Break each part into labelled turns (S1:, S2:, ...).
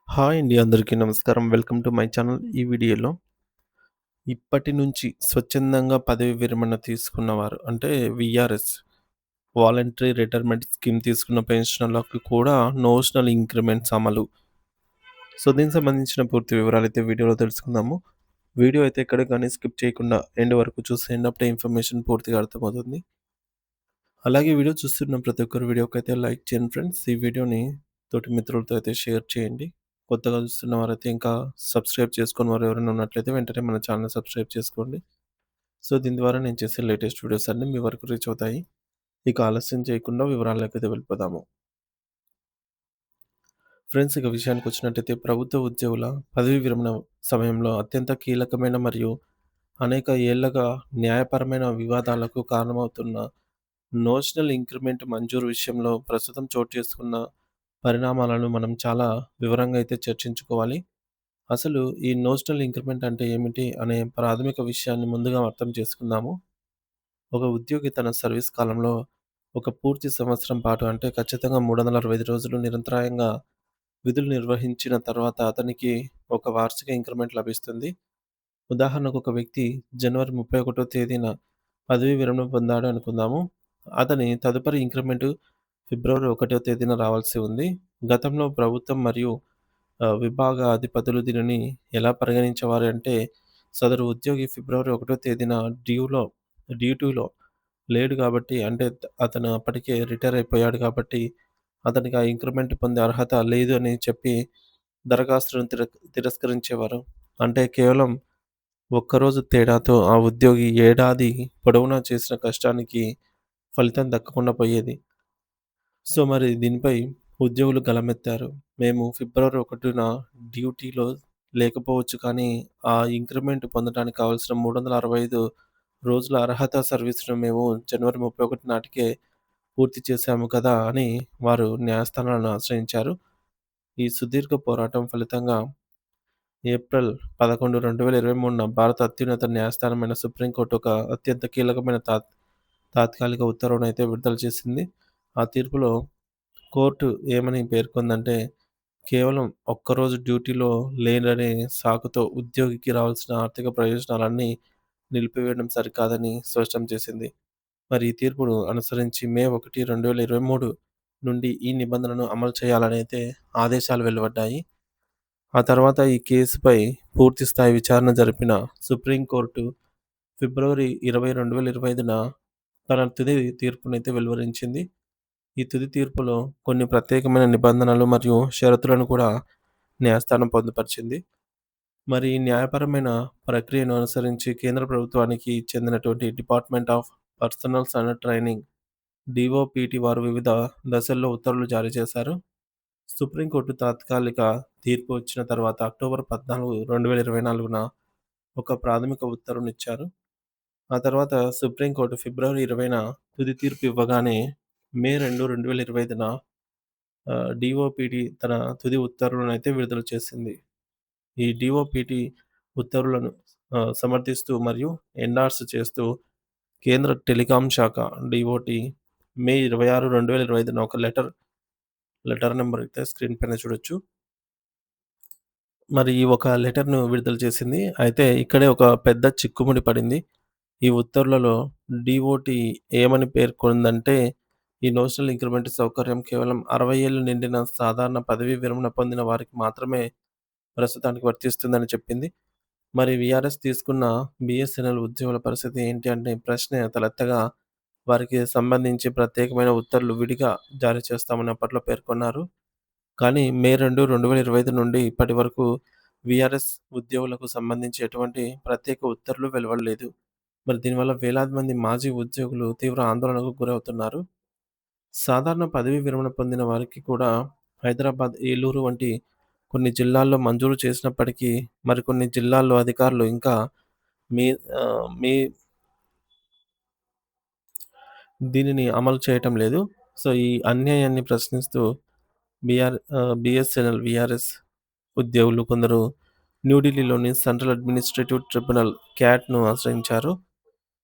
S1: Hi అండి. అందరికీ నమస్కారం. Welcome to my channel. ఈ వీడియోలో ఇప్పటి నుంచి స్వచ్ఛందంగా పదవి విరమణ తీసుకున్నవారు అంటే వీఆర్ఎస్ వాలంటరీ రిటైర్మెంట్ స్కీమ్ తీసుకున్న పెన్షనర్లకు కూడా నోషనల్ ఇంక్రిమెంట్స్ అమలు. సో, దీనికి సంబంధించిన పూర్తి వివరాలైతే వీడియోలో తెలుసుకుందాము. వీడియో అయితే ఎక్కడ గాని స్కిప్ చేయకుండా ఎండ్ వరకు చూసేయండి. అప్పుడే ఇన్ఫర్మేషన్ పూర్తిగా అర్థమవుతుంది. అలాగే వీడియో చూస్తున్న ప్రతి ఒక్కరు వీడియోకైతే లైక్ చేయండి ఫ్రెండ్స్. ఈ వీడియోని తోటి మిత్రులతో అయితే షేర్ చేయండి. కొత్తగా చూస్తున్న వారైతే ఇంకా సబ్స్క్రైబ్ చేసుకోని వారు ఎవరైనా ఉన్నట్లయితే వెంటనే మన ఛానల్ సబ్స్క్రైబ్ చేసుకోండి. సో, దీని ద్వారా నేను చేసే లేటెస్ట్ వీడియోస్ అన్నీ మీ వరకు రీచ్ అవుతాయి. ఇక ఆలస్యం చేయకుండా వివరాల్లోకైతే వెళ్ళిపోదాము. ఫ్రెండ్స్, ఇక విషయానికొచ్చినట్టయితే ప్రభుత్వ ఉద్యోగుల పదవీ విరమణ సమయంలో అత్యంత కీలకమైన మరియు అనేక ఏళ్లుగా న్యాయపరమైన వివాదాలకు కారణమవుతున్న నోషనల్ ఇంక్రిమెంట్ మంజూరు విషయంలో ప్రస్తుతం చోటు చేసుకున్న పరిణామాలను మనం చాలా వివరంగా అయితే చర్చించుకోవాలి. అసలు ఈ నోషనల్ ఇంక్రిమెంట్ అంటే ఏమిటి అనే ప్రాథమిక విషయాన్ని ముందుగా అర్థం చేసుకుందాము. ఒక ఉద్యోగి తన సర్వీస్ కాలంలో ఒక పూర్తి సంవత్సరం పాటు అంటే ఖచ్చితంగా 365 రోజులు నిరంతరాయంగా విధులు నిర్వహించిన తర్వాత అతనికి ఒక వార్షిక ఇంక్రిమెంట్ లభిస్తుంది. ఉదాహరణకు ఒక వ్యక్తి జనవరి 31వ తేదీన పదవీ విరమణ పొందాడు అనుకుందాము. అతని తదుపరి ఇంక్రిమెంట్ ఫిబ్రవరి 1వ తేదీన రావాల్సి ఉంది. గతంలో ప్రభుత్వం మరియు విభాగ అధిపతులు దీనిని ఎలా పరిగణించేవారు అంటే, సదరు ఉద్యోగి ఫిబ్రవరి 1వ తేదీన డ్యూటీలో లేడు కాబట్టి అంటే అతను అప్పటికే రిటైర్ అయిపోయాడు కాబట్టి, అతనికి ఆ ఇంక్రిమెంట్ పొందే అర్హత లేదు అని చెప్పి దరఖాస్తును తిరస్కరించేవారు. అంటే కేవలం ఒక్కరోజు తేడాతో ఆ ఉద్యోగి ఏడాది పొడవునా చేసిన కష్టానికి ఫలితం దక్కకుండా పోయేది. సో, మరి దీనిపై ఉద్యోగులు గళమెత్తారు. మేము ఫిబ్రవరి 1న డ్యూటీలో లేకపోవచ్చు కానీ, ఆ ఇంక్రిమెంట్ పొందడానికి కావాల్సిన 365 రోజుల అర్హత సర్వీస్‌ను మేము జనవరి 31 నాటికే పూర్తి చేశాము కదా! అని వారు న్యాయస్థానాలను ఆశ్రయించారు. ఈ సుదీర్ఘ పోరాటం ఫలితంగా ఏప్రిల్ 11, 2023న భారత అత్యున్నత న్యాయస్థానమైన సుప్రీంకోర్టు ఒక అత్యంత కీలకమైన తాత్కాలిక ఉత్తర్వునైతే విడుదల చేసింది. ఆ తీర్పులో కోర్టు ఏమని పేర్కొందంటే, కేవలం ఒక్కరోజు డ్యూటీలో లేడనే సాకుతో ఉద్యోగికి రావాల్సిన ఆర్థిక ప్రయోజనాలన్నీ నిలిపివేయడం సరికాదని స్పష్టం చేసింది. మరి ఈ తీర్పును అనుసరించి మే 1, 2023 నుండి ఈ నిబంధనను అమలు చేయాలనైతే ఆదేశాలు వెలువడ్డాయి. ఆ తర్వాత ఈ కేసుపై పూర్తి స్థాయి విచారణ జరిపిన సుప్రీంకోర్టు ఫిబ్రవరి 20, 2025న తన తుది తీర్పునైతే వెలువరించింది. ఈ తుది తీర్పులో కొన్ని ప్రత్యేకమైన నిబంధనలు మరియు షరతులను కూడా న్యాయస్థానం పొందుపరిచింది. మరి ఈ న్యాయపరమైన ప్రక్రియను అనుసరించి కేంద్ర ప్రభుత్వానికి చెందినటువంటి department of personals and training DoPT వారు వివిధ దశల్లో ఉత్తర్వులు జారీ చేశారు. సుప్రీంకోర్టు తాత్కాలిక తీర్పు వచ్చిన తర్వాత అక్టోబర్ 14, 2024న ఒక ప్రాథమిక ఉత్తర్వునిచ్చారు. ఆ తర్వాత సుప్రీంకోర్టు ఫిబ్రవరి 20న తుది తీర్పు ఇవ్వగానే మే 2, 2025న డిఓపిటి తన తుది ఉత్తర్వులనైతే విడుదల చేసింది. ఈ డిఓపిటి ఉత్తర్వులను సమర్థిస్తూ మరియు ఎండార్స్ చేస్తూ కేంద్ర టెలికాం శాఖ డిఓటి మే 26, 2025న ఒక లెటర్ నంబర్ అయితే స్క్రీన్ పైన చూడొచ్చు. మరి ఈ ఒక లెటర్‌ను విడుదల చేసింది. అయితే ఇక్కడే ఒక పెద్ద చిక్కుముడి పడింది. ఈ ఉత్తర్వులలో డిఓటి ఏమని పేర్కొందంటే, ఈ నోషనల్ ఇంక్రిమెంట్ సౌకర్యం కేవలం 60 ఏళ్లు నిండిన సాధారణ పదవీ విరమణ పొందిన వారికి మాత్రమే ప్రస్తుతానికి వర్తిస్తుందని చెప్పింది. మరి వీఆర్ఎస్ తీసుకున్న బీఎస్ఎన్ఎల్ ఉద్యోగుల పరిస్థితి ఏంటి అంటే ప్రశ్న తలెత్తగా, వారికి సంబంధించి ప్రత్యేకమైన ఉత్తర్వులు విడిగా జారీ చేస్తామని అప్పట్లో పేర్కొన్నారు. కానీ మే 2, 2025 నుండి ఇప్పటి వరకు వీఆర్ఎస్ ఉద్యోగులకు సంబంధించి ఎటువంటి ప్రత్యేక ఉత్తర్వులు వెలువడలేదు. మరి దీనివల్ల వేలాది మంది మాజీ ఉద్యోగులు తీవ్ర ఆందోళనకు గురవుతున్నారు. సాధారణ పదవీ విరమణ పొందిన వారికి కూడా హైదరాబాద్, ఏలూరు వంటి కొన్ని జిల్లాల్లో మంజూరు చేసినప్పటికీ మరికొన్ని జిల్లాల్లో అధికారులు ఇంకా మీ మీ దీనిని అమలు చేయటం లేదు. సో, ఈ అన్యాయాన్ని ప్రశ్నిస్తూ బీఎస్ఎన్ఎల్, వీఆర్ఎస్ ఉద్యోగులు కొందరు న్యూఢిల్లీలోని సెంట్రల్ అడ్మినిస్ట్రేటివ్ ట్రిబ్యునల్ క్యాట్‌ను ఆశ్రయించారు.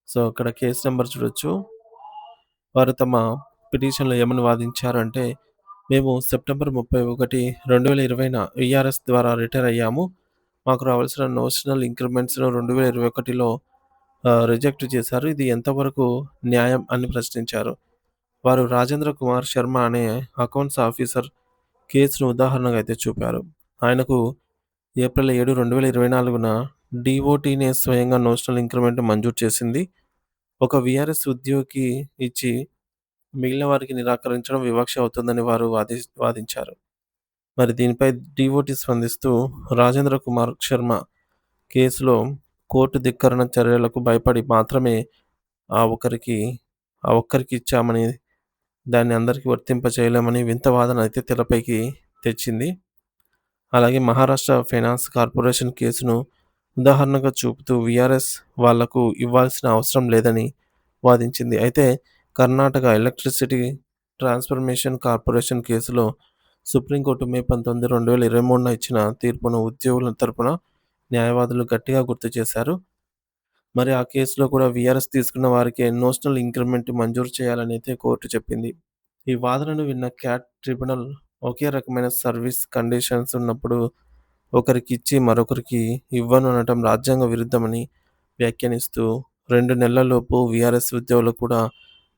S1: సో, అక్కడ కేస్ నంబర్ చూడొచ్చు. వారు తమ పిటిషన్‌లో ఏమని వాదించారంటే, మేము సెప్టెంబర్ 31, 2020న వీఆర్ఎస్ ద్వారా రిటైర్ అయ్యాము. మాకు రావాల్సిన నోషనల్ ఇంక్రిమెంట్స్‌ను 2021లో రిజెక్ట్ చేశారు. ఇది ఎంతవరకు న్యాయం అని ప్రశ్నించారు. వారు రాజేంద్ర కుమార్ శర్మ అనే అకౌంట్స్ ఆఫీసర్ కేసును ఉదాహరణగా అయితే చూపారు. ఆయనకు ఏప్రిల్ 7, 2024న డీఓటీనే స్వయంగా నోషనల్ ఇంక్రిమెంట్ మంజూరు చేసింది. ఒక వీఆర్ఎస్ ఉద్యోగికి ఇచ్చి మిగిలిన వారికి నిరాకరించడం వివక్ష అవుతుందని వారు వాదించారు. మరి దీనిపై డీఓటీ స్పందిస్తూ రాజేంద్ర కుమార్ శర్మ కేసులో కోర్టు ధిక్కరణ చర్యలకు భయపడి మాత్రమే ఆ ఒక్కరికి ఇచ్చామని, దాన్ని అందరికీ వర్తింపచేయలేమని వింత వాదన అయితే తెరపైకి తెచ్చింది. అలాగే మహారాష్ట్ర ఫైనాన్స్ కార్పొరేషన్ కేసును ఉదాహరణగా చూపుతూ వీఆర్ఎస్ వాళ్లకు ఇవ్వాల్సిన అవసరం లేదని వాదించింది. అయితే కర్ణాటక ఎలక్ట్రిసిటీ ట్రాన్స్‌ఫర్మేషన్ కార్పొరేషన్ కేసులో సుప్రీంకోర్టు మే 19, 2023న ఇచ్చిన తీర్పును ఉద్యోగుల తరపున న్యాయవాదులు గట్టిగా గుర్తు చేశారు. మరి ఆ కేసులో కూడా వీఆర్ఎస్ తీసుకున్న వారికే నోషనల్ ఇంక్రిమెంట్ మంజూరు చేయాలనైతే కోర్టు చెప్పింది. ఈ వాదనను విన్న క్యాట్ ట్రిబ్యునల్ ఒకే రకమైన సర్వీస్ కండిషన్స్ ఉన్నప్పుడు ఒకరికిచ్చి మరొకరికి ఇవ్వను అనటం రాజ్యాంగ విరుద్ధమని వ్యాఖ్యానిస్తూ 2 నెలలలోపు వీఆర్ఎస్ ఉద్యోగులకు కూడా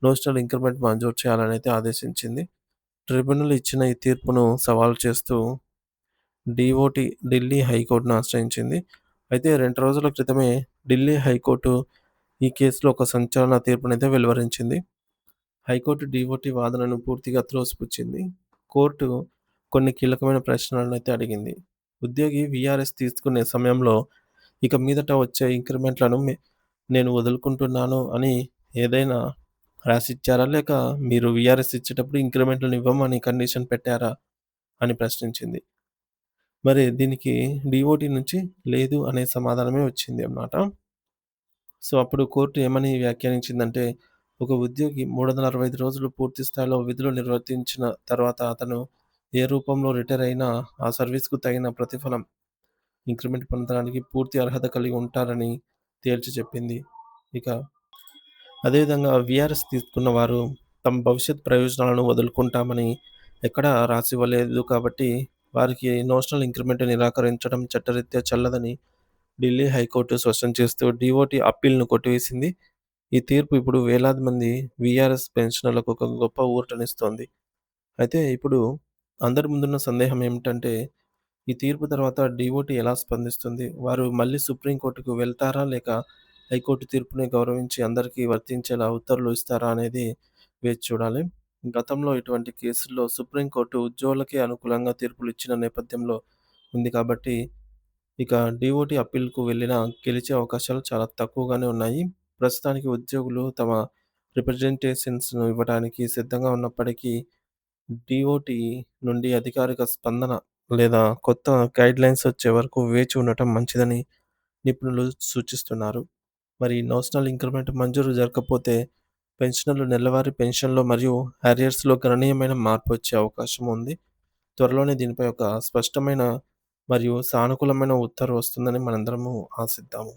S1: నోషనల్ ఇంక్రిమెంట్ మంజూరు చేయాలనైతే ఆదేశించింది. ట్రిబ్యునల్ ఇచ్చిన ఈ తీర్పును సవాలు చేస్తూ డీఓటీ ఢిల్లీ హైకోర్టును ఆశ్రయించింది. అయితే 2 రోజుల క్రితమే ఢిల్లీ హైకోర్టు ఈ కేసులో ఒక సంచలన తీర్పునైతే వెలువరించింది. హైకోర్టు డీఓటీ వాదనను పూర్తిగా త్రోసిపుచ్చింది. కోర్టు కొన్ని కీలకమైన ప్రశ్నలనైతే అడిగింది. ఉద్యోగి వీఆర్ఎస్ తీసుకునే సమయంలో ఇక మీదట వచ్చే ఇంక్రిమెంట్‌లను నేను వదులుకుంటున్నాను అని ఏదైనా రాసిచ్చారా? లేక మీరు వీఆర్ఎస్ ఇచ్చేటప్పుడు ఇంక్రిమెంట్‌లను ఇవ్వమని కండిషన్ పెట్టారా? అని ప్రశ్నించింది. మరి దీనికి డీఓటీ నుంచి లేదు అనే సమాధానమే వచ్చింది అన్నమాట. సో, అప్పుడు కోర్టు ఏమని వ్యాఖ్యానించిందంటే, ఒక ఉద్యోగి 365 రోజులు పూర్తి స్థాయిలో విధులు నిర్వర్తించిన తర్వాత అతను ఏ రూపంలో రిటైర్ అయినా ఆ సర్వీస్‌కు తగిన ప్రతిఫలం, ఇంక్రిమెంట్ పొందడానికి పూర్తి అర్హత కలిగి ఉంటారని తేల్చి చెప్పింది. ఇక అదేవిధంగా వీఆర్ఎస్ తీసుకున్న వారు తమ భవిష్యత్ ప్రయోజనాలను వదులుకుంటామని ఎక్కడా రాసివ్వలేదు కాబట్టి వారికి నోషనల్ ఇంక్రిమెంట్ నిరాకరించడం చట్టరీత్యా చెల్లదని ఢిల్లీ హైకోర్టు స్పష్టం చేస్తూ డీఓటీ అప్పీల్‌ను కొట్టివేసింది. ఈ తీర్పు ఇప్పుడు వేలాది మంది వీఆర్ఎస్ పెన్షనర్లకు ఒక గొప్ప ఊరటనిస్తోంది. అయితే ఇప్పుడు అందరి ముందున్న సందేహం ఏమిటంటే, ఈ తీర్పు తర్వాత డీఓటీ ఎలా స్పందిస్తుంది? వారు మళ్ళీ సుప్రీం కోర్టుకు వెళ్తారా? లేక హైకోర్టు తీర్పుని గౌరవించి అందరికీ వర్తించేలా ఉత్తర్వులు ఇస్తారా? అనేది వేచి చూడాలి. గతంలో ఇటువంటి కేసుల్లో సుప్రీం కోర్టు ఉద్యోగులకే అనుకూలంగా తీర్పులు ఇచ్చిన నేపథ్యంలో ఉంది కాబట్టి, ఇక డీఓటీ అప్పీల్‌కు వెళ్ళినా గెలిచే అవకాశాలు చాలా తక్కువగానే ఉన్నాయి. ప్రస్తుతానికి ఉద్యోగులు తమ రిప్రజెంటేషన్స్‌ను ఇవ్వడానికి సిద్ధంగా ఉన్నప్పటికీ, డీఓటీ నుండి అధికారిక స్పందన లేదా కొత్త గైడ్‌లైన్స్ వచ్చే వరకు వేచి ఉండటం మంచిదని నిపుణులు సూచిస్తున్నారు. మరి నోషనల్ ఇంక్రిమెంట్ మంజూరు జరగకపోతే పెన్షనర్లు నెలవారీ పెన్షన్‌లో మరియు అరియర్స్‌లో గణనీయమైన మార్పు వచ్చే అవకాశం ఉంది. త్వరలోనే దీనిపై ఒక స్పష్టమైన మరియు సానుకూలమైన ఉత్తర్వు వస్తుందని మనందరము ఆశిద్దాము.